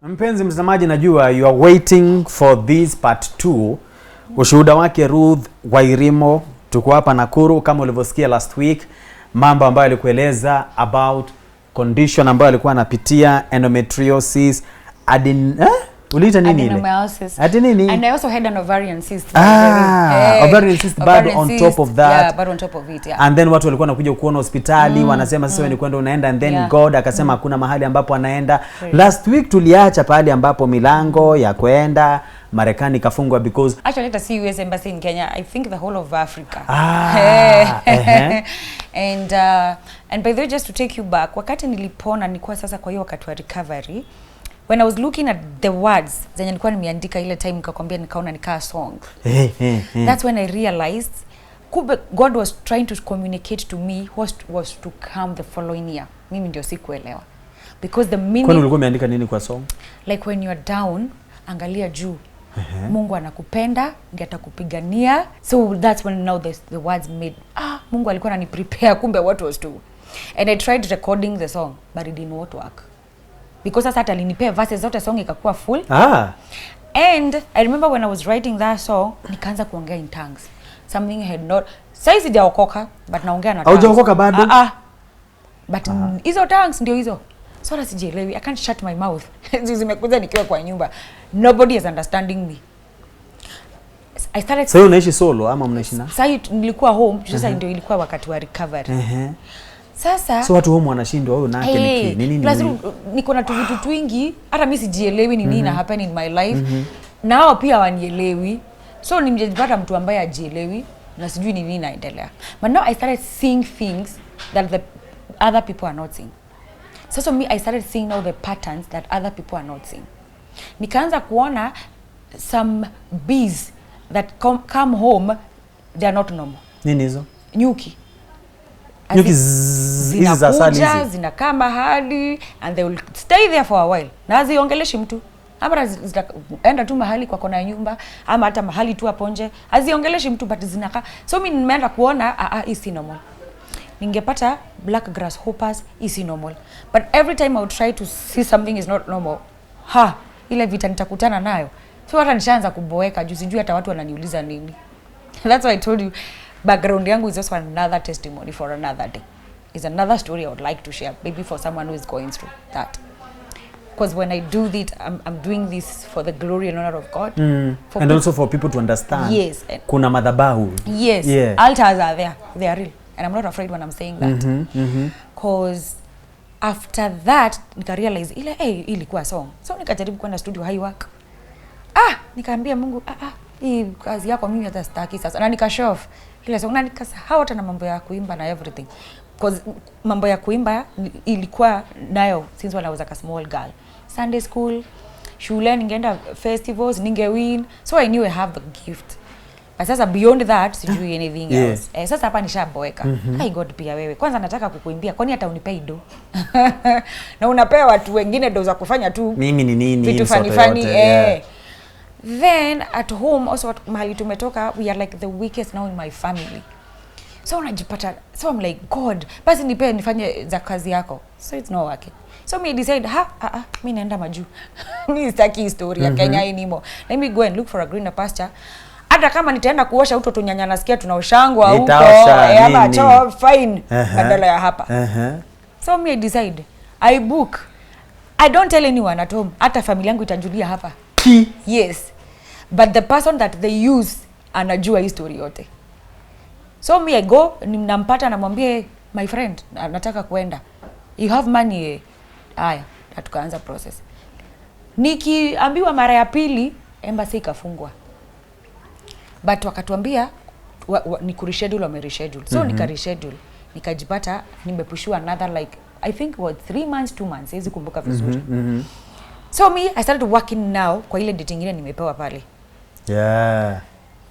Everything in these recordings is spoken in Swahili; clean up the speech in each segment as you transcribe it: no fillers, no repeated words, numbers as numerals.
Mpenzi mtazamaji, najua you are waiting for this part 2. Ushuhuda wake Ruth Wairimo. Tuko hapa Nakuru kama ulivyosikia last week, mambo ambayo alikueleza about condition ambayo alikuwa anapitia, endometriosis, uliita nini ile? Ati nini? And I also had an ovarian cyst. Ovarian cyst, but on top of that. Yeah, but on top of it, yeah. And then watu walikuwa wanakuja kuona hospitali, wanasema sasa ni kwenda unaenda, and then God akasema hakuna mahali ambapo anaenda. Last week tuliacha pale ambapo milango ya kwenda Marekani kafungwa because actually let us see US embassy in Kenya. I think the whole of Africa. And by the way, just to take you back, wakati nilipona nilikuwa sasa kwa hiyo wakati wa recovery. When I was looking at the words zenye nilikuwa nimeandika ile time nikakwambia nikaona nikaa song. That's when I realized God was trying to communicate to me was to come the following year. Mimi ndio sikuelewa. Because the meaning. Kwani ulikuwa umeandika nini kwa song? Like when you're down, angalia juu. Mungu anakupenda, ndiye atakupigania. So that's when now the words made Mungu alikuwa anani prepare, kumbe what was to. And I tried recording the song but it didn't work. Because sasa hata alinipea verses zote song ikakuwa full. And I remember when I was writing that song, nikaanza kuongea in tongues. Something had not. Sasa sijaokoka but naongea na tongues. Haujaokoka bado? But hizo tongues ndio hizo. So na sijielewi. I can't shut my mouth. Zimekuja nikiwa kwa nyumba. Nobody is understanding me. I started. So unaishi solo ama mnaishi na? Sasa nilikuwa home, sasa ndio ilikuwa wakati wa recovery. Sasa so watu home wanashindwa wewe nake nini? Plus niko na vitu twingi hata mimi sijielewi ni nini na happen in my life. Nao pia wanielewi. So nimejipata mtu ambaye ajielewi na sijui ni nini inaendelea. But now I started seeing things that the other people are not seeing. So me I started seeing now the patterns that other people are not seeing. Nikaanza kuona some bees that come home, they are not normal. Nini hizo? Nyuki. Nyuki hizi za asali hizi. Zinakaa mahali and they will stay there for a while. Na haziongeleshi mtu. Ama zitaenda tu mahali kwa kona ya nyumba ama hata mahali tu hapo nje. Haziongeleshi mtu but zinakaa. So mimi nimeanza kuona hii si normal. Ningepata black grasshoppers is normal. But every time I would try to see something is not normal, ile vita nitakutana nayo. So hata nishaanza kuboeka juu sijui hata watu wananiuliza nini. That's why I told you background yangu is also another testimony for another day. It's another story I would like to share, maybe for someone who is going through that. Because when I do this, I'm doing this for the glory and honor of God. And also for people to understand. Yes. Kuna madhabahu. Yes. Yeah. Altars are there. They are real. And I'm not afraid when I'm saying that. Because after that, nika realize ilikuwa song. So nikajaribu kwenda studio high work. Nikaambia Mungu, hii kazi yako mimi hata sitaki sasa. Na nika show off ile song na nikasahau hata na mambo ya kuimba na everything. Because mambo ya kuimba ilikuwa nayo since when I was like a small girl. Sunday school, shule, ningeenda festivals, ningewin. So I knew I have the gift. But sasa beyond that, sijui anything else. Sasa hapa nishaboeka. God pia wewe. Kwanza nataka kukuimbia. Kwani hata unipei do? Na unapea watu wengine do za kufanya tu. Mimi ni nini? Vitu funny. Then at home also mahali tumetoka, we are like the weakest now in my family. So unajipata, so I'm like, God, basi nipe nifanye za kazi yako. So it's not working. So me decide, mimi naenda majuu. Mimi sitaki story ya Kenya anymore. Let me go and look for a greener pasture. Hata kama nitaenda kuosha uto tunyanya nasikia tunaoshangwa huko, ama cho fine badala ya hapa. So me decide, I book. I don't tell anyone at home. Hata familia yangu itajulia hapa. Yes. But the person that they use anajua hii story yote. So me I go, nampata namwambie, my friend, nataka kuenda. You have money? Haya, tukaanza process. Nikiambiwa mara ya pili, embassy ikafungwa. But wakatuambia ni kureschedule wame reschedule. So nika reschedule. Nikajipata nimepushiwa another like I think what 3 months 2 months hizi kumbuka vizuri. So me I started working now kwa ile date nyingine nimepewa pale.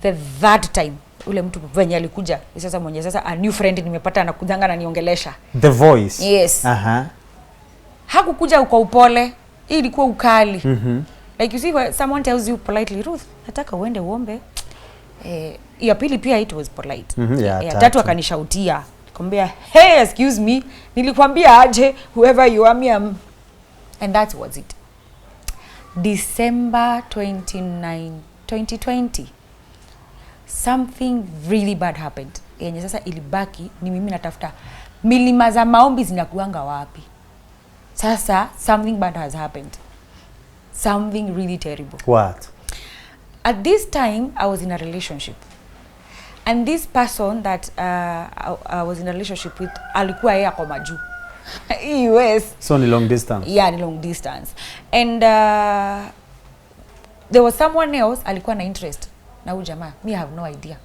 The third time ule mtu venye alikuja sasa mwenye sasa a new friend nimepata anakujanga na niongelesha. The voice. Yes. Hakukuja kwa upole. Hii ilikuwa ukali. Like you see when someone tells you politely, Ruth, nataka uende uombe. Ya pili pia it was polite. Ya tatu akanishautia. Nikamwambia, "Hey, excuse me. Nilikwambia aje whoever you are me." And that was it. December 2020 something really bad happened. Yenye sasa ilibaki ni mimi natafuta milima za maombi zinakuanga wapi. Sasa something bad has happened. Something really terrible. What? At this time I was in a relationship. And this person that I was in a relationship with alikuwa yeye ako majuu. US. So ni long distance. Yeah, ni long distance. And there was someone else alikuwa na interest na huyu jamaa. Me have no idea.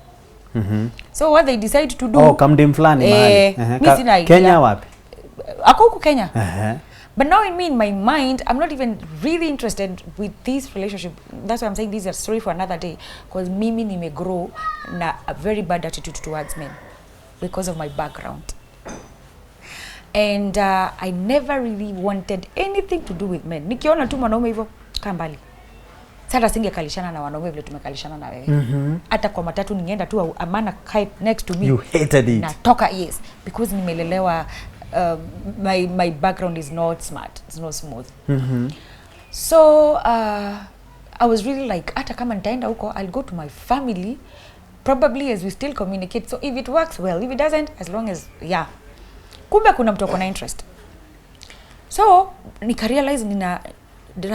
So what they decide to do, kamdim fulani mahali. Mimi sina idea. Kenya wapi? Ako huko Kenya. But now in my mind, I'm not even really interested with this relationship. That's why I'm saying this is a story for another day. Because mimi nimegrow na a very bad attitude towards men because of my background. And I never really wanted anything to do with men. Nikiona tu mwanaume hivyo, kaa mbali. Sasa singekalishana na wanaume vile tumekalishana na wewe. Hata kwa matatu ningeenda tu amana kai next to me. You hated it. Natoka, yes, because nimelelewa my background is not smart, it's not smooth. So I was really like, hata kama nitaenda huko, I'll go to my family, probably as we still communicate. So if it works well, if it doesn't, as long as, yeah. Kumbe kuna mtu ako na interest. So nika realize nina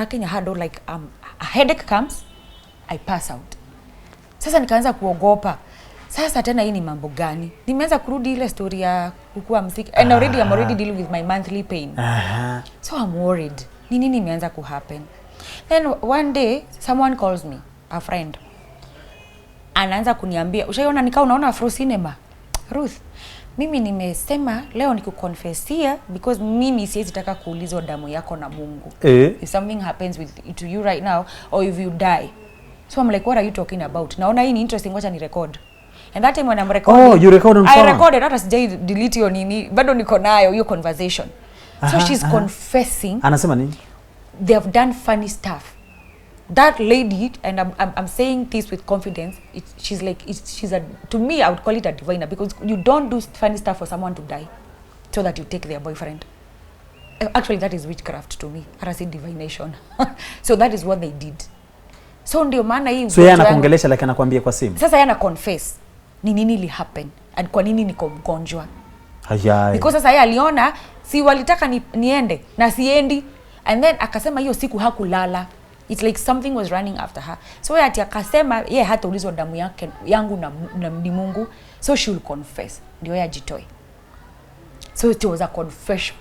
Kenya hado like a headache comes, I pass out. Sasa nikaanza kuogopa. Sasa tena hii ni mambo gani? Nimeanza kurudi ile story ya kukua msiki. And already I'm already dealing with my monthly pain. So I'm worried. Ni nini imeanza ku happen? Then one day someone calls me, a friend. Anaanza kuniambia, "Ushaiona nikao unaona Afro Cinema? Ruth, mimi nimesema leo nikukonfessia because mimi siwezi taka kuulizwa damu yako na Mungu. If something happens to you right now or if you die." So I'm like, "What are you talking about?" Naona hii ni interesting, wacha ni record. And that time when I'm recording, oh, you record on phone? I recorded, hata sijai delete hiyo nini, bado niko nayo hiyo conversation. So she's confessing. Anasema nini? They have done funny stuff. That lady, and I'm saying this with confidence, she's like, she's to me, I would call it a diviner, because you don't do funny stuff for someone to die so that you take their boyfriend. Actually, that is witchcraft to me. I say divination. So that is what they did. So ndio maana hii. So yeye anakuongelesha like anakuambia kwa simu. Sasa yeye ana confess ni nini li happen and kwa nini niko mgonjwa. Hayai. Because sasa yeye aliona si walitaka niende na siendi, and then akasema hiyo siku hakulala. It's like something was running after her. So yeye ati akasema yeye hataulizwa damu yake yangu na Mungu, so she will confess. Ndio yeye ajitoe. So it was a confession.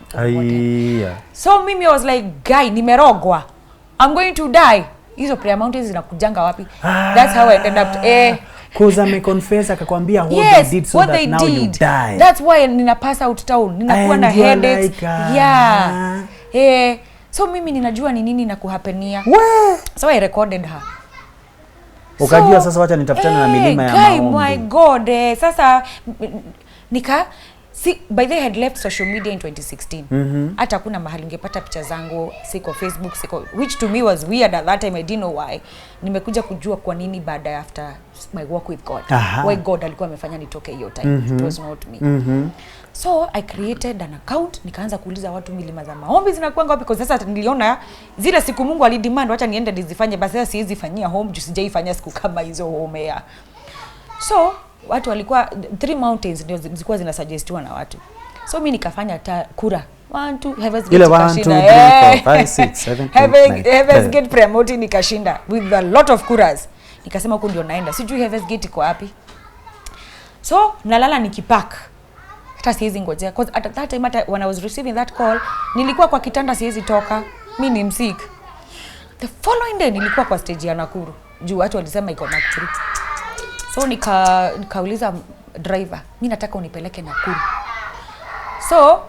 So mimi was like, guy, nimerogwa. I'm going to die. Hizo prayer mountains zinakujanga wapi? That's how I ended up Cause I confess akakwambia what they did so that now you die. That's why nina pass out town. Ninakuwa na headaches. Like, yeah. So mimi ninajua ni nini na kuhapenia. So I recorded her. Ukajua sasa wacha nitafutane na milima ya maombi. My God. Sasa by the way, I had left social media in 2016. Hata kuna mahali ungepata picha zangu, siko Facebook, siko, which to me was weird at that time. I didn't know why. Nimekuja kujua kwa nini baada after my walk with God. Why God alikuwa amefanya nitoke hiyo time. It was not me. So I created an account, nikaanza kuuliza watu milima za maombi zinakuanga wapi, because sasa niliona zile siku Mungu alidemand wacha niende nizifanye, basi sasa siwezi fanyia home, juu sijaifanya siku kama hizo home ya. So watu walikuwa 3 mountains ndio zilikuwa zinasuggestiwa na watu. So mimi nikafanya kura. 1 2 Heaven's Gate nikashinda. 1 2 3 4 5 6 7 Heaven's Gate promoting nikashinda with a lot of kuras. Nikasema huko ndio naenda. Sijui Heaven's Gate iko wapi. So nalala nikipack. Hata siwezi ngojea, because at that time when I was receiving that call, nilikuwa kwa kitanda siwezi toka. Mimi ni msick. The following day nilikuwa kwa stage ya Nakuru. Juu watu walisema iko Nakuru. So nikauliza driver, mimi nataka unipeleke Nakuru. So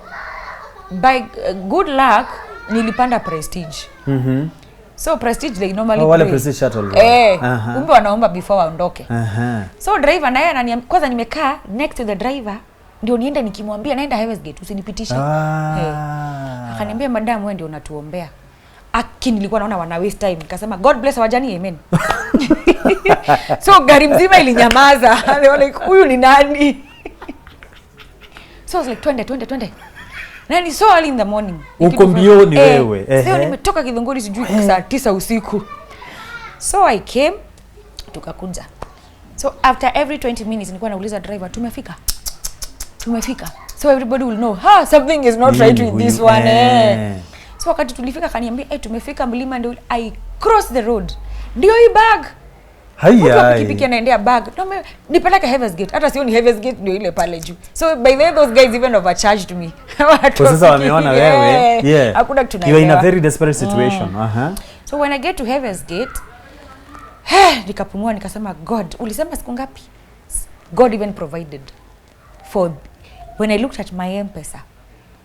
by good luck nilipanda Prestige. So Prestige they normally wale Prestige shuttle. Kumbe wanaomba before waondoke. So driver naye ananiambia, kwanza nimekaa next to the driver ndio niende nikimwambia naenda Heaven's Gate usinipitishe. Akaniambia madam wewe ndio unatuombea. Nilikuwa naona wana waste time, nikasema God bless wajani, amen. So gari mzima ilinyamaza. They were like, huyu ni nani? So I was like, twende. Na ni so early in the morning. Uko mbioni wewe. Sio nimetoka Kidhunguri sijui saa 9 usiku. So I came, tukakuja. So after every 20 minutes nilikuwa nauliza driver, tumefika? So everybody will know, something is not right with this one. So wakati tulifika kaniambia, tumefika mlima ndio I cross the road. Ndio hii bag. Haya. Pikipiki anaendea bag. No, nipeleke Heaven's Gate. Hata sio ni Heaven's Gate ndio ile pale juu. So by the way those guys even overcharged me. Kwa sasa wameona wewe. Hakuna kitu naelewa. You're in a very desperate situation. So when I get to Heaven's Gate, nikapumua nikasema, God, ulisema siku ngapi? God even provided for. When I looked at my M-Pesa,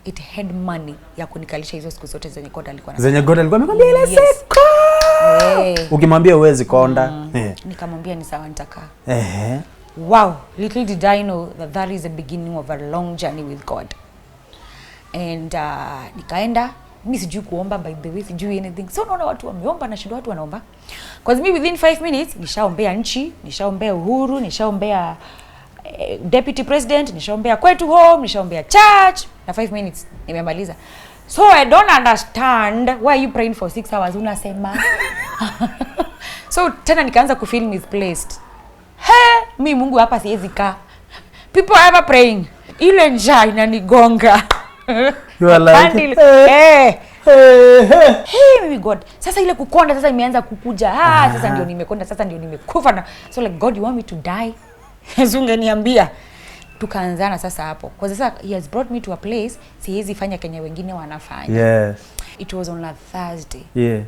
it had money ya kunikalisha hizo siku zote zenye God alikuwa anasema. Zenye God alikuwa amekwambia ile siku. Ukimwambia uwezi konda. Nikamwambia ni sawa nitakaa. Wow, little did I know that is the beginning of a long journey with God. And nikaenda, mimi sijui kuomba, by the way sijui anything. So naona watu wameomba na shindo watu wanaomba. Because me within 5 minutes nishaombea nchi, nishaombea uhuru, nishaombea deputy president, nishaombea kwetu home, nishaombea church, na 5 minutes nimemaliza. So I don't understand why you praying for 6 hours unasema. So tena nikaanza kufeel misplaced. Mi Mungu hapa siwezi kaa. People are ever praying. Ile njaa inanigonga. You are like hey God. Sasa ile kukonda sasa imeanza kukuja. Sasa ndio nimekonda, sasa ndio nimekufa na so like God you want me to die? Ungeniambia. Tukaanzana sasa hapo. Kwa sasa he has brought me to a place siwezi fanya Kenya wengine wanafanya. Yes. It was on a Thursday. Yeah.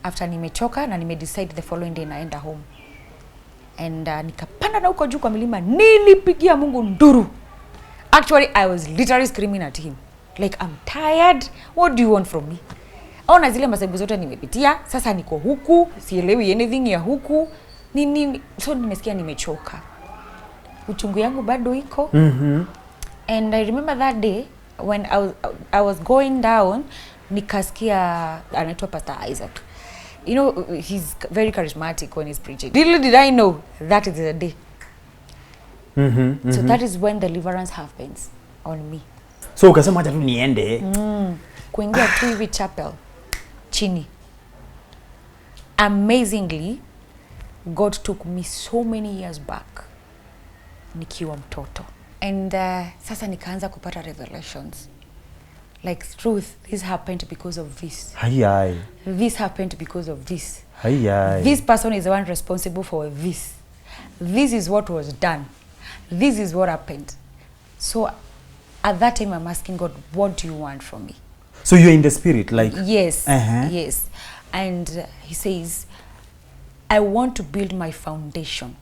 After nimechoka na nimedecide the following day naenda home. And nikapanda na huko juu kwa milima, nilipigia Mungu nduru. Actually I was literally screaming at him. Like, I'm tired. What do you want from me? Ona zile masabu zote nimepitia. Sasa niko huku. Sielewi anything ya huku. So nimesikia nimechoka. Uchungu yangu bado iko. And I remember that day when I was going down, nikasikia anaitwa Pastor Isaac. You know, he's very charismatic when he's preaching. Little did I know that is the day. So that is when deliverance happens on me. So ukasema acha tu niende. Kuingia tu hivi chapel chini. Amazingly, God took me so many years back nikiwa mtoto. And sasa nikaanza kupata revelations. Like, truth, this happened because of this. This happened because of this. This person is the one responsible for this. This is what was done. This is what happened. So at that time I'm asking God, what do you want from me? So you're in the spirit, like? Yes, yes. And he says, I want to build my foundation,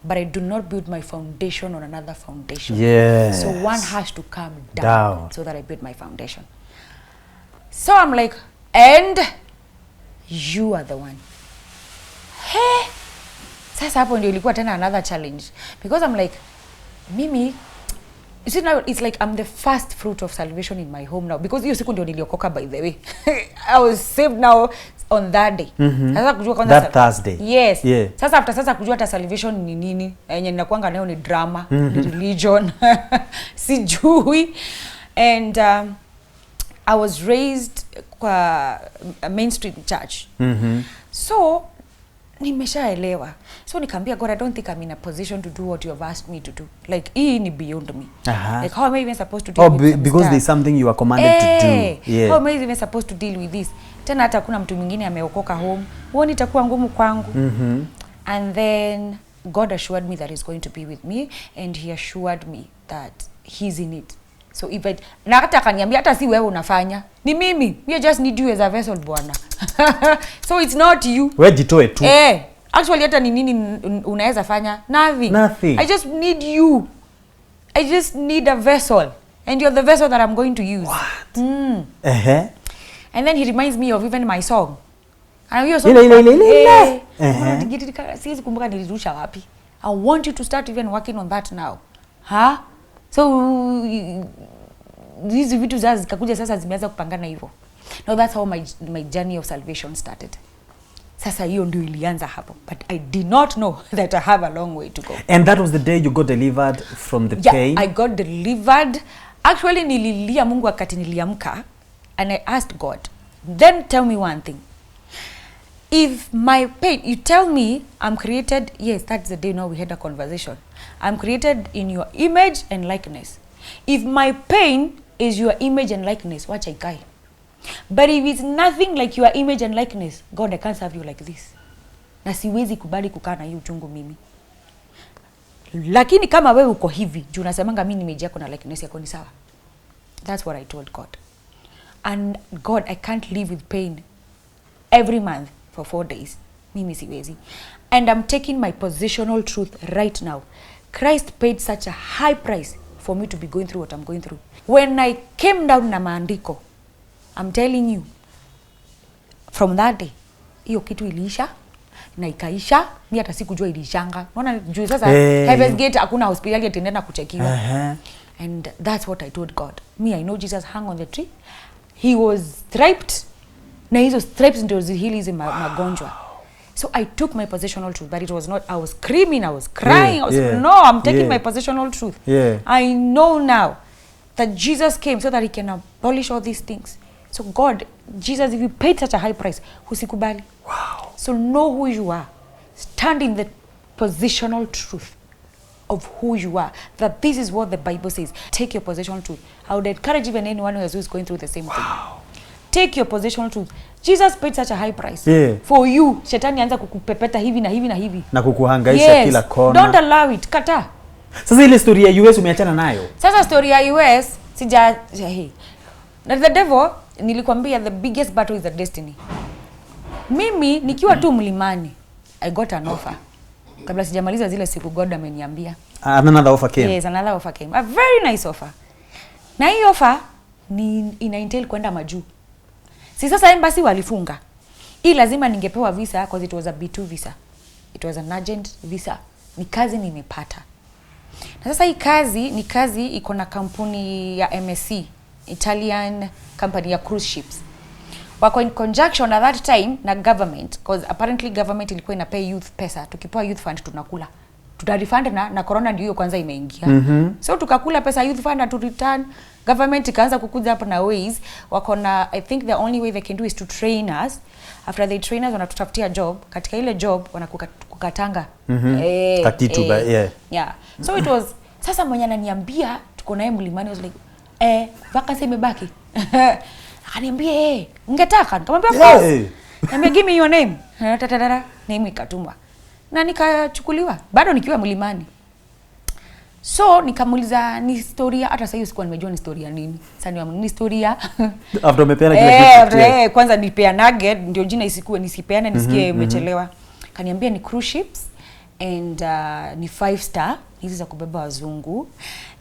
but I do not build my foundation on another foundation. Yes. So one has to come down so that I build my foundation. So I'm like, and you are the one. Hey! Sasa hapo ndio ilikuwa tena another challenge. Because I'm like, mimi, you see now, it's like I'm the first fruit of salvation in my home now. Because hiyo siku ndio niliokoka, by the way. I was saved now on that day. Sasa kujua kwanza that Thursday. Yes. Yeah. Sasa kujua hata salvation ni nini. Yenye ninakuanga nayo ni drama, ni religion. Sijui. And I was raised kwa a mainstream church. So nimeshaelewa. So nikamwambia God, I don't think I'm in a position to do what you have asked me to do. Like, hii ni beyond me. Like, how am I even supposed to deal with this? Because there's something you are commanded to do. Yeah. How am I even supposed to deal with this? Tena hata kuna mtu mwingine ameokoka home. Huoni itakuwa ngumu kwangu. And then God assured me that he's going to be with me, and he assured me that he's in it. So if na hata akaniambia hata si wewe unafanya, ni mimi. We just need you as a vessel, Bwana. So it's not you. Wewe jitoe tu. Actually hata ni nini unaweza fanya? Nothing. I just need you. I just need a vessel, and you're the vessel that I'm going to use. What? And then he reminds me of even my song. And hiyo song. Siwezi kumbuka nilirusha wapi. I want you to start even working on that now. So these vitu zazi zikakuja sasa zimeanza kupangana hivyo. Now that's how my journey of salvation started. Sasa hiyo ndio ilianza hapo, but I did not know that I have a long way to go. And that was the day you got delivered from the pain? I got delivered. Actually nililia Mungu wakati niliamka, and I asked God, then tell me one thing. If my pain, you tell me I'm created, yes, that's the day now we had a conversation. I'm created in your image and likeness. If my pain is your image and likeness, wacha ikae. But if it's nothing like your image and likeness, God, I can't serve you like this. Na siwezi kubali kukaa na hii uchungu mimi. Lakini kama wewe uko hivi, juu unasemanga mimi image yako na likeness yako ni sawa. That's what I told God. And God, I can't live with pain every month for 4 days. Mimi siwezi. And I'm taking my positional truth right now. Christ paid such a high price for me to be going through what I'm going through. When I came down na maandiko, I'm telling you, from that day, hiyo kitu iliisha na ikaisha. Mimi hata sikujua ilishanga. Unaona juu sasa Heaven's Gate hakuna hospitali itaenda kuchekiwa. And that's what I told God. Me, I know Jesus hung on the tree. He was striped. Na hizo stripes ndio zihili hizi magonjwa. So I took my positional truth, but it was not, I was screaming, I was crying, no, I'm taking my positional truth. I know now that Jesus came so that he can abolish all these things. So God, Jesus, if you paid such a high price, husikubali. Wow. So know who you are. Stand in the positional truth of who you are. That this is what the Bible says. Take your positional truth. I would encourage even anyone who is going through the same thing. Take your positional truth. Jesus paid such a high price for you. Shetani anza kukupepeta hivi na hivi na hivi. Na kukuhangaisha kila kona. Don't allow it. Kata. Sasa ile story ya US umeachana nayo. Sasa story ya US hey. Na the devil nilikwambia the biggest battle is the destiny. Mimi nikiwa tu mlimani, I got an offer. Kabla sijamaliza zile siku God ameniambia. Another offer came. Yes, another offer came. A very nice offer. Na hii offer ni ina entail kwenda majuu. Si sasa embassy walifunga. Hii lazima ningepewa visa because it was a B2 visa. It was an urgent visa. Ni kazi nimepata. Na sasa hii kazi ni kazi iko na kampuni ya MSC, Italian company ya cruise ships. Wako in conjunction at that time na government, because apparently government ilikuwa inapay youth pesa. Tukipewa youth fund tunakula. Tutarefund na corona ndio kwanza imeingia. So tukakula pesa youth fund na to return. Government ikaanza kukuja hapo na ways. Wako na, I think the only way they can do is to train us. After they train us wanatutafutia job. Katika ile job wanakukatanga. Katitu yeah. So it was, sasa mwenye ananiambia tuko naye mlimani, was like vacancy imebaki. Akaniambia ungetaka? Nikamwambia of course. Niambia give me your name. Name ikatumwa. Na nikachukuliwa bado nikiwa mlimani. So nikamuuliza ni historia, hata sasa hiyo sikuwa nimejua ni historia nini. Sasa ni historia. After umepeana kile kitu. Kwanza nipea nugget ndio jina isikuwe nisipeane nisikie umechelewa. Kaniambia ni cruise ships and ni 5 star hizi za kubeba wazungu.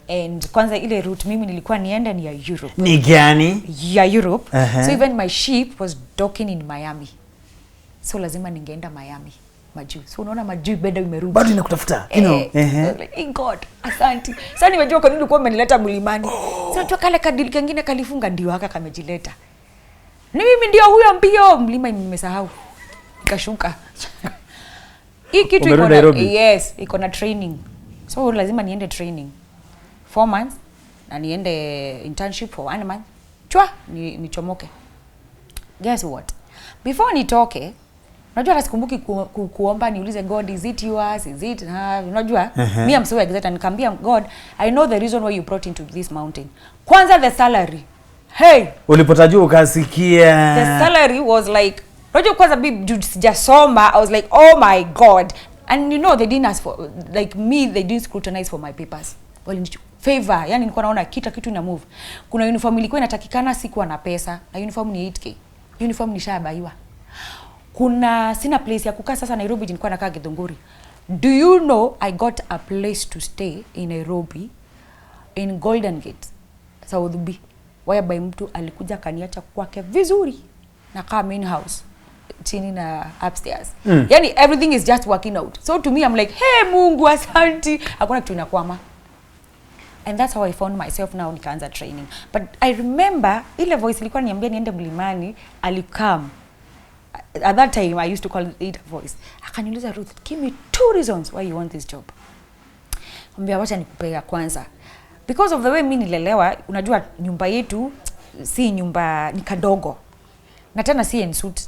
And kwanza ile route mimi nilikuwa nienda ni ya Europe. Ni gani? Ya Europe. So even my ship was docking in Miami. So lazima ningeenda Miami. Majuu. So unaona majuu bado imerudi. Bado inakutafuta. You know. Like, God, asante. Sasa nimejua kwa nini ulikuwa umenileta mlimani. Sasa tu kale kadili kingine kalifunga ndio haka kamejileta. Ni mimi ndio huyo mbio mlima nimesahau. Nikashuka. Hii kitu iko na iko na training. So lazima niende training 4 months na niende internship for 1 month. Chwa nichomoke. Guess what? Before nitoke, unajua hata sikumbuki kuomba niulize God, is it yours, is it unajua me I'm so excited, nikamwambia God, I know the reason why you brought into this mountain. Kwanza the salary. Hey, ulipotajua ukasikia the salary was like, unajua kwanza bibi sijasoma, I was like oh my God. And you know they didn't ask for, like me, they didn't scrutinize for my papers. Well, favor, yani nilikuwa naona kitu ina move. Kuna uniform ilikuwa inatakikana, sikuwa na pesa, na uniform ni 8K. Uniform nishabaiwa. Kuna sina place ya kukaa sasa Nairobi, nilikuwa nakaa Githunguri. Do you know I got a place to stay in Nairobi in Golden Gate, South B, whereby mtu alikuja kaniacha kwake vizuri na kaa main house chini na upstairs. Yani everything is just working out. So to me I'm like, hey Mungu asante, hakuna kitu inakwama. And that's how I found myself now nikaanza training. But I remember ile voice ilikuwa niambia niende mlimani, alikam. At that time I used to call it a voice. Akaniuliza, Ruth, give me 2 reasons why you want this job. Mbia wacha nikupea kwanza. because of the way mimi nilelewa, unajua nyumba yetu si nyumba, ni kadogo na tena si en suite,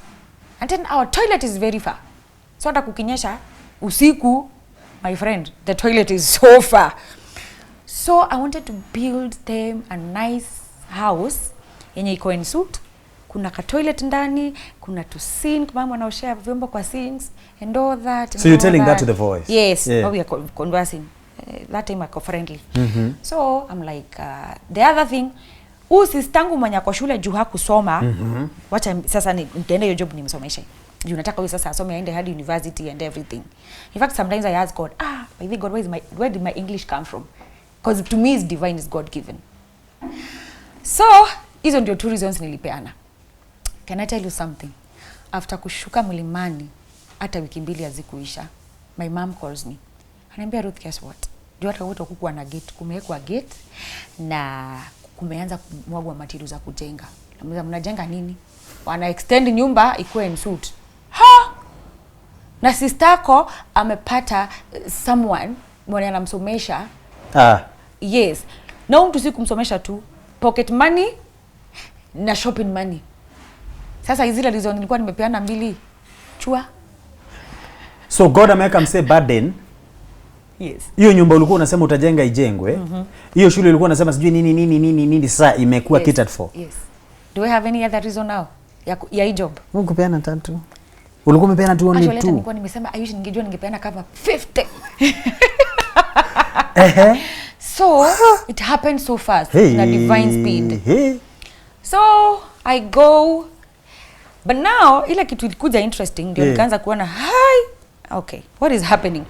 and then our toilet is very far, so hata kukinyesha usiku, my friend, the toilet is so far. So I wanted to build them a nice house yenye iko en suite, kuna ka toilet ndani, kuna to sink, mama anaoshea vyombo kwa sinks and all that. So you're telling that to The Voice? Yes, yeah. we are conversing. That time ako friendly. So I'm like, the other thing, sistangu mwenye ako shule juu hakusoma, wacha sasa nitaenda hiyo job nimsomeshe. Juu nataka huyu sasa asome aende hadi university and everything. In fact, sometimes I ask God, by the God, where did my English come from? Because to me, it's divine, it's God given. So, hizo ndio 2 reasons nilipeana. Can I tell you something? After kushuka mlimani, hata wiki 2 hazikuisha, my mom calls me. Ananiambia, Ruth, guess what? Juu hata wote kukuwa na gate, kumewekwa gate na kumeanza kumwagwa material za kujenga. Namwambia, mnajenga nini? Wana extend nyumba ikuwe en suite. Na sistako amepata someone mwenye anamsomesha. Yes. Na mtu si kumsomesha tu, pocket money na shopping money. Sasa hizi reason nilikuwa nimepeana 2 chua. So God ameweka mse burden. Yes. Hiyo nyumba ulikuwa unasema utajenga ijengwe. Hiyo shule ulikuwa unasema sijui nini sasa imekuwa catered for. Yes. Do I have any other reason now? Ya hii job. Mungu peana 3. Ulikuwa umepeana tu only 2. Actually nilikuwa nimesema I wish ningejua ningepeana kama 50. So it happened so fast, in a divine speed. So I go, but now ile kitu ilikuja interesting ndio nikaanza kuona okay, what is happening?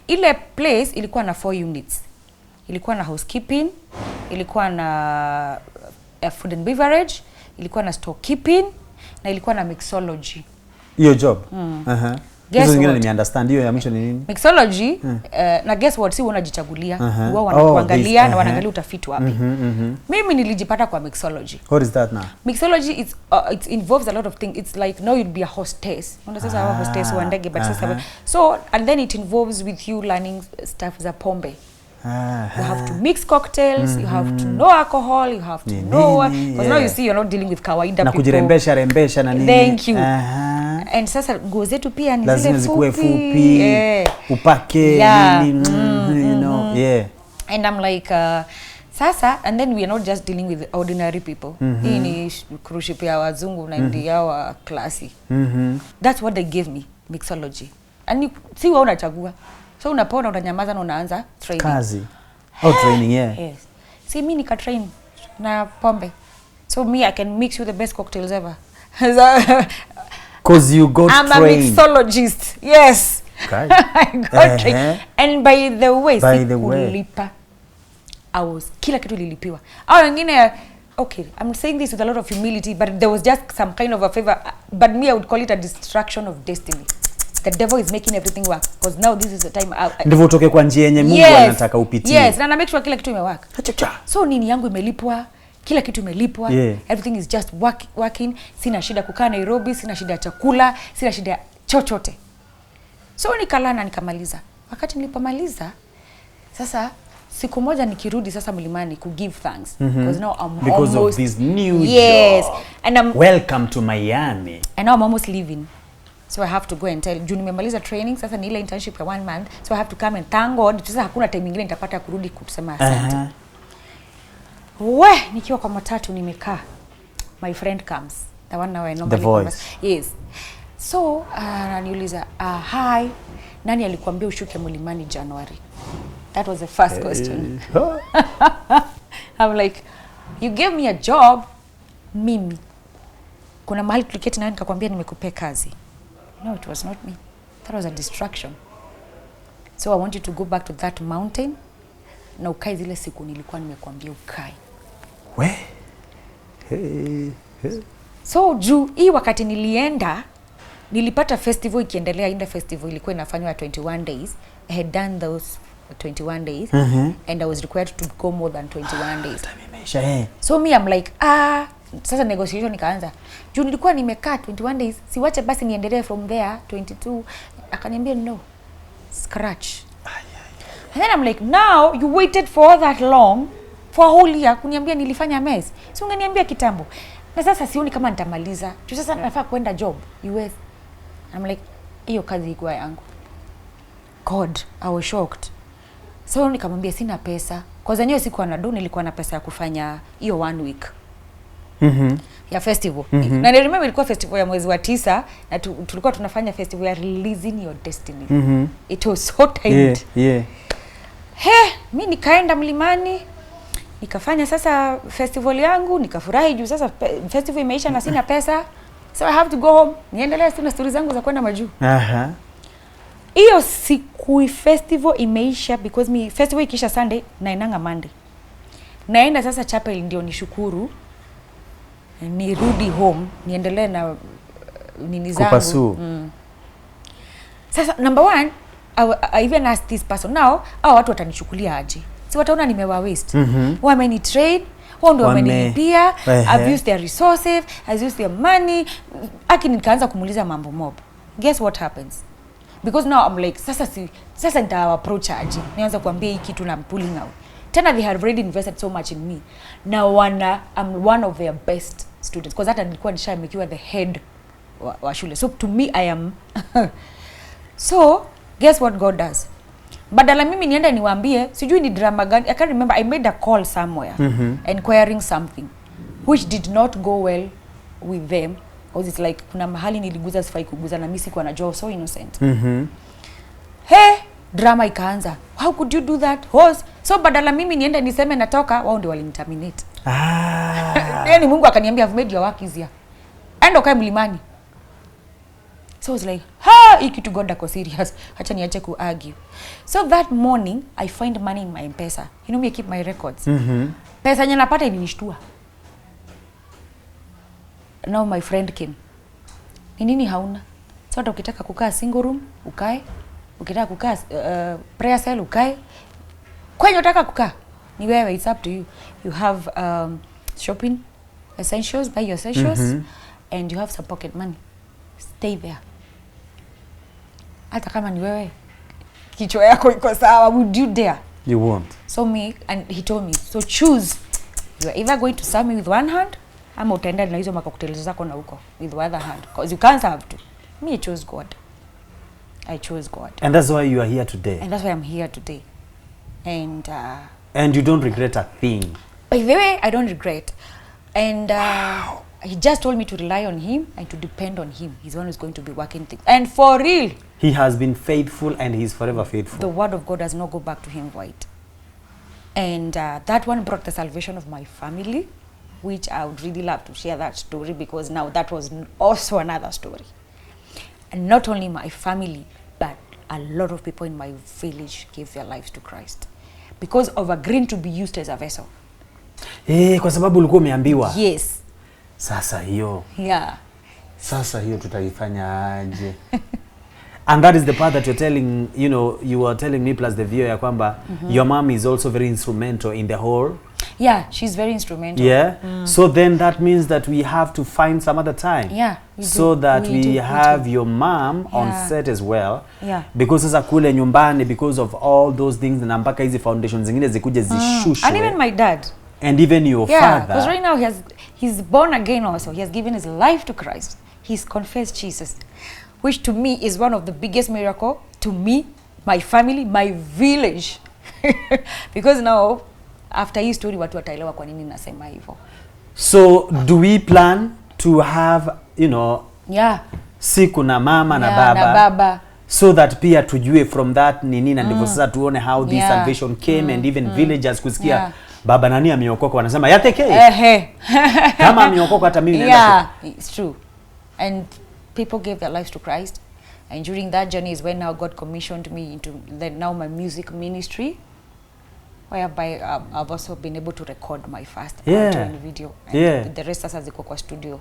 Ile place ilikuwa na 4 units. Ilikuwa na housekeeping, ilikuwa na food and beverage, ilikuwa na storekeeping na ilikuwa na mixology. Hiyo job. Guess zingine what? Ni understand hiyo ya mwisho ni nini? Mixology, na guess what, si unajichagulia. Wao wanakuangalia na wanaangalia utafiti wapi. Mimi nilijipata kwa mixology. What is that now? Mixology it involves a lot of things. It's like now you'd be a hostess. Unasema wa hostess wa ndege, but sasa so, and then it involves with you learning stuff za pombe. You have to mix cocktails, you have to know alcohol, you have to know, because now you see you're not dealing with kawaida na people. Kujirembesha na nini. Thank you. And sasa nguo zetu pia ni zile fupi. Upake nini, you know. And I'm like sasa, and then we are not just dealing with ordinary people. Hii ni cruise ship ya wazungu na ndio wa classy. That's what they gave me, mixology. And si wewe unachagua. So unapona, unanyamaza na unaanza training. Kazi. Training, Yes. See, mimi nika train na pombe. So me, I can mix you the best cocktails ever. Because you got I'm trained. a mixologist. Yes. Okay. I got trained. And by the way, kulipa. Kila kitu lilipiwa. Wengine, okay, I'm saying this with a lot of humility, but there was just some kind of a favor. But me, I would call it a distraction of destiny. The devil is making everything work, because now this is the time ndivyo utoke kwa njia yenye Mungu anataka upitie. Yes, na make sure kila kitu imewaka. So nini yangu imelipwa, kila kitu imelipwa, everything is just working. Sina shida kukaa Nairobi, sina shida ya chakula, sina shida ya chochote. So nikalana nikamaliza. Wakati nilipomaliza, sasa siku moja nikirudi sasa mlimani ku give thanks, because now I'm because almost of this new job. And I'm welcome to Miami. And now I'm almost leaving. So I have to go and tell June nimemaliza training, sasa ni ile internship ya 1 month, so I have to come and thank God. Sasa hakuna time nyingine nitapata kurudi kusema asante. Nikiwa kwa matatu nimekaa, my friend comes, the one now I normally Voice. Yes. So ananiuliza, hi, nani alikuambia ushuke mlimani January? That was the first question. I'm like, you gave me a job, mimi. Kuna mahali tuliketi na nikakwambia nimekupea kazi. No, it was not me. That was a distraction. So I want you to go back to that mountain na ukae zile siku nilikuwa nimekuambia ukae. So juu hii wakati nilienda, nilipata festival ikiendelea. In the festival ilikuwa inafanywa 21 days. I had done those 21 days and I was required to go more than 21 days. So me, I'm like, sasa negotiation ikaanza. Juu nilikuwa nimekaa 21 days, siwache basi niendelee from there 22. Akaniambia no, scratch. And then I'm like, now you waited for that long for a whole year kuniambia nilifanya mess. Si ungeniambia kitambo. Na sasa sioni kama nitamaliza. Tu sasa nafaa kwenda job US. I'm like, hiyo kazi iko yangu. God, I was shocked. So nikamwambia sina pesa. Kwa zenyewe sikuwa na do, nilikuwa na pesa ya kufanya hiyo 1 week. Ya festival. Na I remember ilikuwa festival ya mwezi wa 9 na tulikuwa tunafanya festival ya Releasing Your Destiny. It was so tight. Mimi nikaenda mlimani. Nikafanya sasa festival yangu, nikafurahi juu sasa festival imeisha na sina pesa. So I have to go home. Niendelee na stories zangu za kwenda majuu. Hiyo siku festival imeisha because me festival ikisha Sunday na inanga Monday. Naenda sasa chapel ndio nishukuru. Nirudi home, niendelee na nini zangu. Sasa number 1, I even asked this person now, watu watanichukulia aje? Si wataona nimewa waste. Wameni trade, wao ndio wamenilipia, I've used their resources, I've used their money. Nikaanza kumuuliza mambo mob. Guess what happens? Because now I'm like, sasa nita approach aje? Nianza kuambia hii kitu na pulling out. Tena they have already invested so much in me. Now I'm one of their best students because hata nilikuwa nishamekiwa the head wa shule. So to me I am so guess what God does? Badala mimi nienda niwaambie sijui ni drama gani. I can't remember, I made a call somewhere inquiring something which did not go well with them because it's like kuna mahali niliguza sifai kuguza na mimi sikuwa najua, so innocent. Drama ikaanza. How could you do that? So badala mimi niende niseme natoka, wao ndio waliniterminate. Yaani Mungu akaniambia I've made your work easier. Enda ukae mlimani. So I was like, hii kitu God ako serious. Acha niache ku argue. So that morning I find money in my M-Pesa. You know me, I keep my records. Pesa yenye napata ilinishtua. Now my friend came. Ni nini hauna? So ukitaka kukaa single room, ukae. Ukitaka kukaa prayer cell, ukae. Kwenye unataka kukaa ni wewe, it's up to you. You have shopping essentials, buy your essentials, and you have some pocket money. Stay there. Hata kama ni wewe kichwa yako iko sawa, would you dare? You won't. So and he told me, so choose. You are either going to serve me with one hand ama utaenda na hizo makokoteli zako na huko with the other hand, because you can't have to. Me, I chose God. I chose God. And that's why you are here today. And that's why I'm here today. And you don't regret a thing. By the way, I don't regret. And he just told me to rely on him and to depend on him. He's the one who's going to be working things. And for real. He has been faithful and he's forever faithful. The word of God does not go back to him void. And that one brought the salvation of my family, which I would really love to share that story, because now that was also another story. And not only my family, but a lot of people in my village gave their lives to Christ because of agreeing to be used as a vessel. Kwa sababu ulikuwa umeambiwa. Yes. Sasa hiyo. Yeah. Sasa hiyo tutaifanya aje? And that is the part that you're telling, you were telling me plus the viewer ya kwamba your mom is also very instrumental in the whole. Yeah, she's very instrumental. Yeah. So then that means that we have to find some other time. Yeah. So that we have your mom on set as well. Yeah. Because sasa kule nyumbani, because of all those things na mpaka hizi foundations zingine zikuje zishushwe. And even my dad. And even your father. Because right now he's born again also. He has given his life to Christ. He's confessed Jesus, which to me is one of the biggest miracle to me, my family, my village. Because now after his story watu wataelewa kwa nini nasema hivyo. So do we plan to have, siku na mama na baba, so that pia tujue from that nini na ndivyo sasa tuone how this salvation came and even villagers kusikia baba nani ameokoka wanasema yateke. Kama ameokoka hata mimi naenda. Yeah, it's true. And people gave their lives to Christ, and during that journey is when now God commissioned me into now my music ministry, whereby I've also been able to record my first video, and the rest sasa ziko kwa studio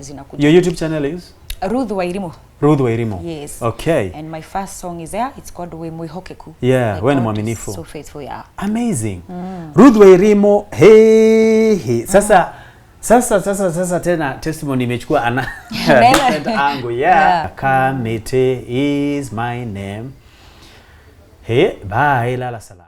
zinakuja. Your YouTube channel is Ruth Wairimo. Ruth Wairimo. Yes. Okay. And my first song is there. It's called Wemwe Hokeku. Yeah, when mwaminifu. So faithful, yeah. Amazing. Ruth Wairimo. Hey. Sasa tena testimony imechukua different angle. Yeah. Kamete is my name. Hey, bye, lala salam.